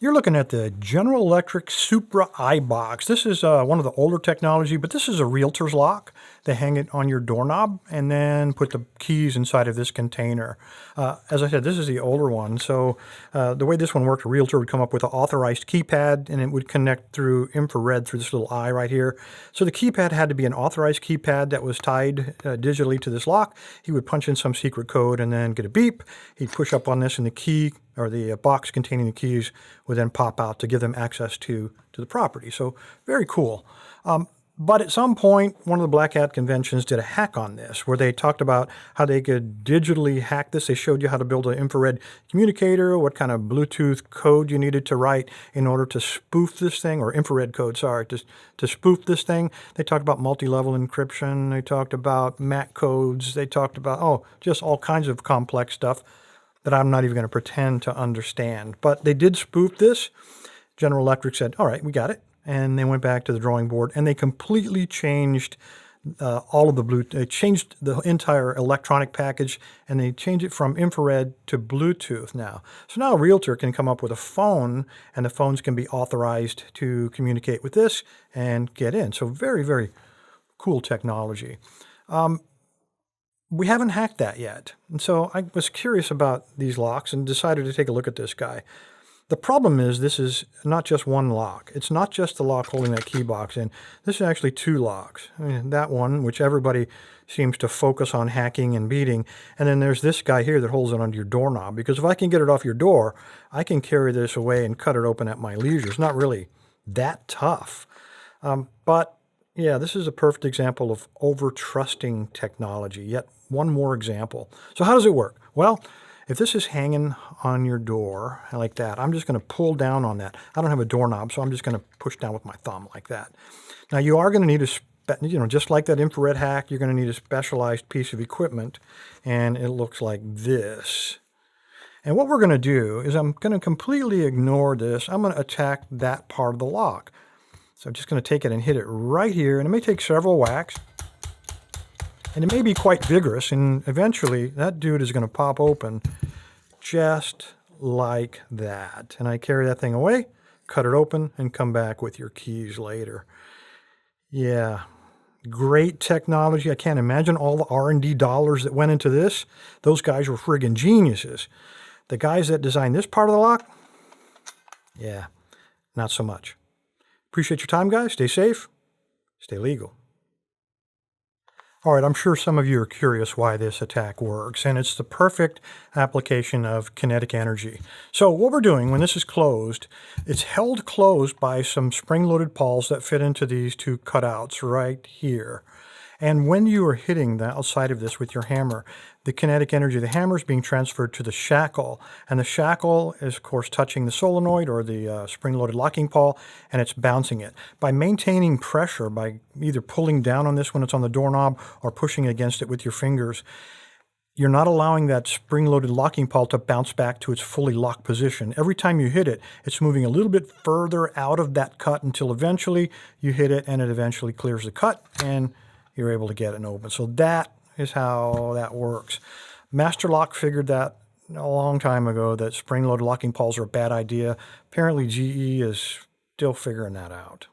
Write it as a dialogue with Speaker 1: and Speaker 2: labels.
Speaker 1: You're looking at the General Electric Supra iBox. This is one of the older technology, but this is a realtor's lock. They hang it on your doorknob and then put the keys inside of this container. As I said, this is the older one. So the way this one worked, a realtor would come up with an authorized keypad and it would connect through infrared through this little eye right here. So the keypad had to be an authorized keypad that was tied digitally to this lock. He would punch in some secret code and then get a beep. He'd push up on this and the key or the box containing the keys would then pop out to give them access to the property. So very cool. But at some point, one of the Black Hat conventions did a hack on this where they talked about how they could digitally hack this. They showed you how to build an infrared communicator, what kind of Bluetooth code you needed to write in order to spoof this thing, or infrared code, sorry, to spoof this thing. They talked about multi-level encryption. They talked about MAC codes. They talked about, just all kinds of complex stuff that I'm not even going to pretend to understand. But they did spoof this. General Electric said, all right, we got it. And they went back to the drawing board and they completely changed all of the they changed the entire electronic package and they changed it from infrared to Bluetooth now. So now a realtor can come up with a phone and the phones can be authorized to communicate with this and get in. So very, very cool technology. We haven't hacked that yet. And so I was curious about these locks and decided to take a look at this guy. The problem is this is not just one lock. It's not just the lock holding that key box in. This is actually two locks. I mean, that one, which everybody seems to focus on hacking and beating. And then there's this guy here that holds it onto your doorknob. Because if I can get it off your door, I can carry this away and cut it open at my leisure. It's not really that tough. But yeah, this is a perfect example of over-trusting technology. Yet one more example. So how does it work? Well, if this is hanging on your door like that, I'm just going to pull down on that. I don't have a doorknob, so I'm just going to push down with my thumb like that. Now you are going to need just like that infrared hack, you're going to need a specialized piece of equipment, and it looks like this. And what we're going to do is I'm going to completely ignore this. I'm going to attack that part of the lock. So I'm just going to take it and hit it right here, and it may take several whacks. And it may be quite vigorous, and eventually that dude is going to pop open just like that. And I carry that thing away, cut it open, and come back with your keys later. Yeah, great technology. I can't imagine all the R&D dollars that went into this. Those guys were friggin' geniuses. The guys that designed this part of the lock, yeah, not so much. Appreciate your time, guys. Stay safe. Stay legal. All right, I'm sure some of you are curious why this attack works, and it's the perfect application of kinetic energy. So what we're doing when this is closed, it's held closed by some spring-loaded pawls that fit into these two cutouts right here. And when you are hitting the outside of this with your hammer, the kinetic energy of the hammer is being transferred to the shackle. And the shackle is, of course, touching the solenoid or the spring-loaded locking pawl, and it's bouncing it. By maintaining pressure, by either pulling down on this when it's on the doorknob or pushing against it with your fingers, you're not allowing that spring-loaded locking pawl to bounce back to its fully locked position. Every time you hit it, it's moving a little bit further out of that cut until eventually you hit it and it eventually clears the cut and you're able to get it open. So that is how that works. Master Lock figured that a long time ago, that spring-loaded locking pawls are a bad idea. Apparently GE is still figuring that out.